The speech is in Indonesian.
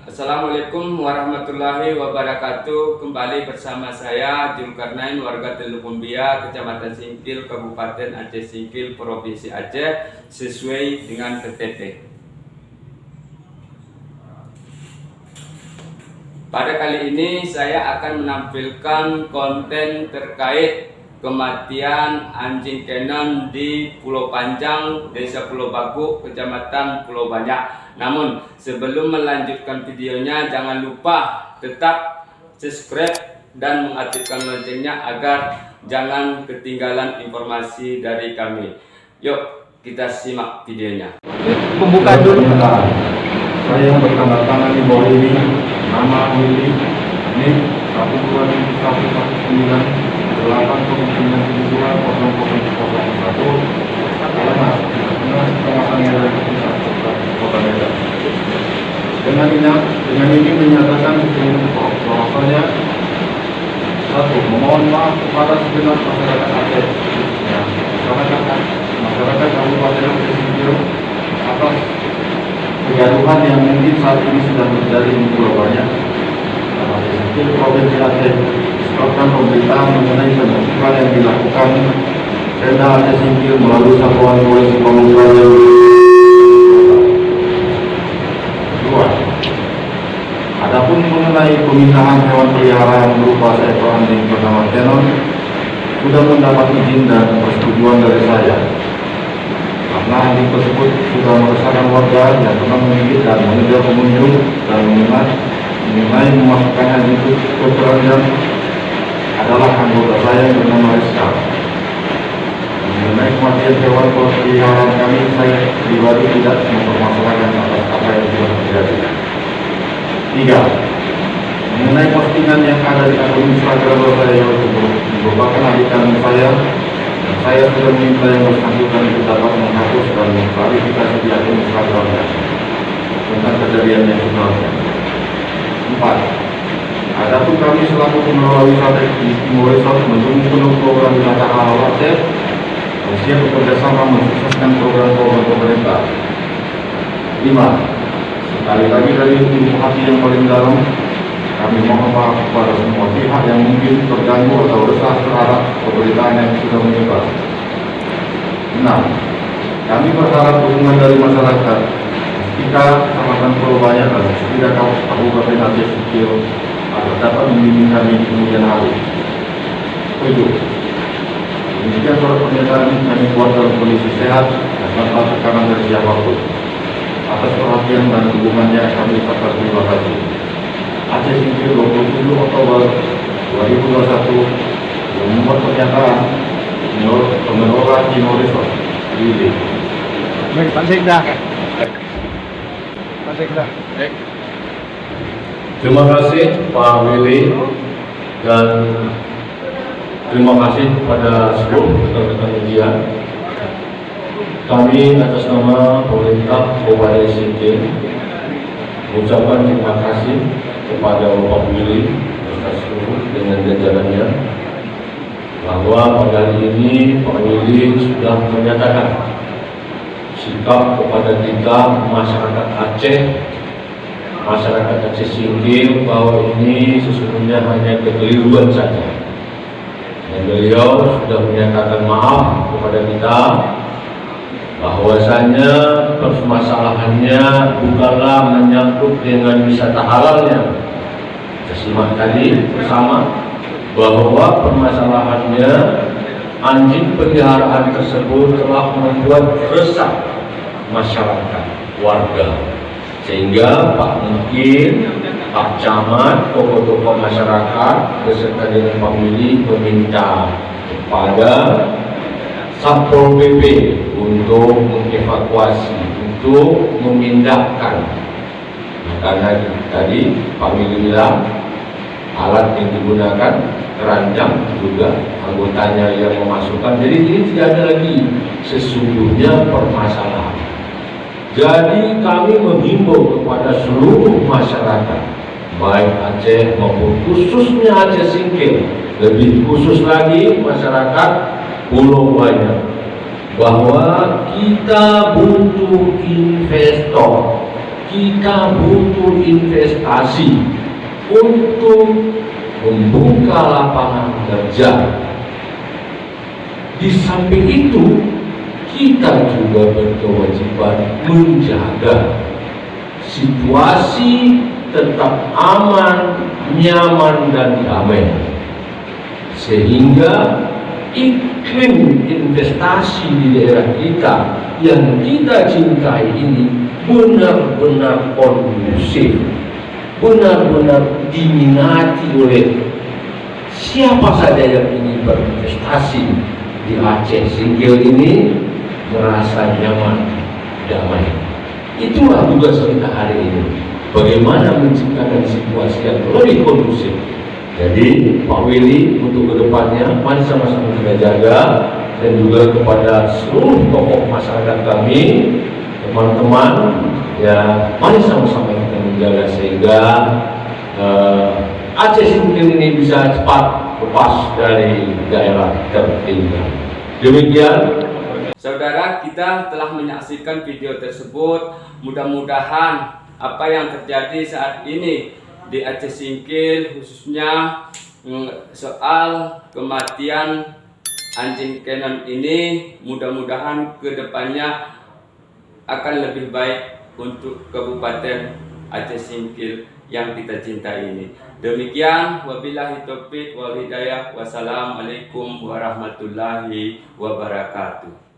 Assalamualaikum warahmatullahi wabarakatuh. Kembali bersama saya Zulkarnain, warga Teluk Kumbia, Kecamatan Singkil, Kabupaten Aceh Singkil, Provinsi Aceh, sesuai dengan KTP. Pada kali ini saya akan menampilkan konten terkait kematian anjing K9 di Pulau Panjang, Desa Pulau Bagu, Kecamatan Pulau Banyak. Namun sebelum melanjutkan videonya, jangan lupa tetap subscribe dan mengaktifkan loncengnya agar jangan ketinggalan informasi dari kami. Yuk kita simak videonya. Pembukaan dulu. Saya yang bertanda tangan di bawah ini, nama Willy, NIM 1219809720001, alamat Kota Medan. Dengan ini menyatakan bahwasanya satu, memohon maaf kepada segenap masyarakat Aceh, masyarakat Kabupaten Aceh Singkil atas kegaduhan yang mungkin saat ini sedang terjadi di Pulau Banyak, Aceh Singkil, Provinsi Aceh, disebabkan pemberitaan mengenai penertiban yang dilakukan Pemda Aceh Singkil melalui Satuan Polisi Pamung Praja. Kedua, adapun mengenai pemindahan hewan peliharaan berupa seekor anjing bernama K9 sudah mendapat izin dan persetujuan dari saya. Karena anjing tersebut sudah meresahkan warga yang pernah menggigit dan mengejar pengunjung dan mengenai memasukkan anjing ke keranjang adalah anggota saya yang bernama Rizka. Mengenai kematian hewan peliharaan kami, saya pribadi tidak mempermasalahkan atas apa yang sudah terjadi. Tiga, mengenai postingan yang ada di akun Instagram saya yang merupakan adik kandung saya sudah meminta yang bersangkutan untuk dapat menghapus dan mengklarifikasi di akun Instagramnya tentang kejadian yang sebenarnya. Empat, adapun kami selaku pengelola wisata di Timur Resort mendukung penuh program wisata halal Aceh dan siap bekerjasama mensukseskan program-program pemerintah. Lima, sekali lagi dari lubuk hati yang paling dalam, kami mohon maaf kepada semua pihak yang mungkin terganggu atau resah terhadap pemberitaan yang sudah menyebar. 6. Kami berharap dukungan dari masyarakat kita Kecamatan Pulau Banyak dan setidaknya Kabupaten Aceh Singkil agar dapat membimbing kami di kemudian hari. 7. Demikian surat pernyataan kami buat dalam kondisi sehat dan tanpa tekanan dari siapapun. Atas perhatian dan dukungannya kami ucapkan terima kasih. Aceh Singkil 27 Oktober 2021 yang membuat pernyataan pengelola Timur Resort Willy. Baik, Pak Sekda. Pak Sekda. Terima kasih Pak Willy dan terima kasih kepada seluruh rekan-rekan media. Kami atas nama pemerintah Kabupaten Singkil mengucapkan terima kasih kepada Bapak Willy beserta seluruh dengan jajarannya bahwa pada hari ini Pak Willy sudah menyatakan sikap kepada kita masyarakat Aceh Singkil bahwa ini sesungguhnya hanya kekeliruan saja, dan beliau sudah menyatakan maaf kepada kita bahwasanya permasalahannya bukanlah menyangkut dengan wisata halalnya. Kita simak tadi bersama bahwa permasalahannya anjing peliharaan tersebut telah membuat resah masyarakat warga, sehingga Pak Mungkin, Pak Camat, tokoh-tokoh masyarakat beserta dengan Pak Willy meminta kepada Satpol PP untuk mengevakuasi, untuk memindahkan. Karena tadi Pak Willy bilang alat yang digunakan keranjang juga anggotanya yang memasukkan, jadi ini tidak ada lagi sesungguhnya permasalahan. Jadi kami menghimbau kepada seluruh masyarakat baik Aceh maupun khususnya Aceh Singkil, lebih khusus lagi masyarakat Pulau Banyak, bahwa kita butuh investor kita butuh investasi untuk membuka lapangan kerja. Di samping itu, kita juga berkewajiban menjaga situasi tetap aman, nyaman, dan damai, sehingga iklim investasi di daerah kita yang kita cintai ini benar-benar kondusif, benar-benar diminati oleh siapa saja yang ingin berinvestasi di Aceh Singkil ini, merasa nyaman, damai. Itulah tugas kita hari ini, bagaimana menciptakan situasi yang lebih kondusif. Jadi Pak Willy, untuk kedepannya mari sama-sama kita jaga, dan juga kepada seluruh tokoh masyarakat kami, teman-teman, ya mari sama-sama kita menjaga sehingga Aceh Singkil ini bisa cepat lepas dari daerah tertinggal. Demikian. Saudara, kita telah menyaksikan video tersebut. Mudah-mudahan apa yang terjadi saat ini di Aceh Singkil, khususnya soal kematian anjing Canon ini, mudah-mudahan kedepannya akan lebih baik untuk Kabupaten Aceh Singkil yang kita cintai ini. Demikian, wabillahi taufiq wal hidayah. Wassalamualaikum warahmatullahi wabarakatuh.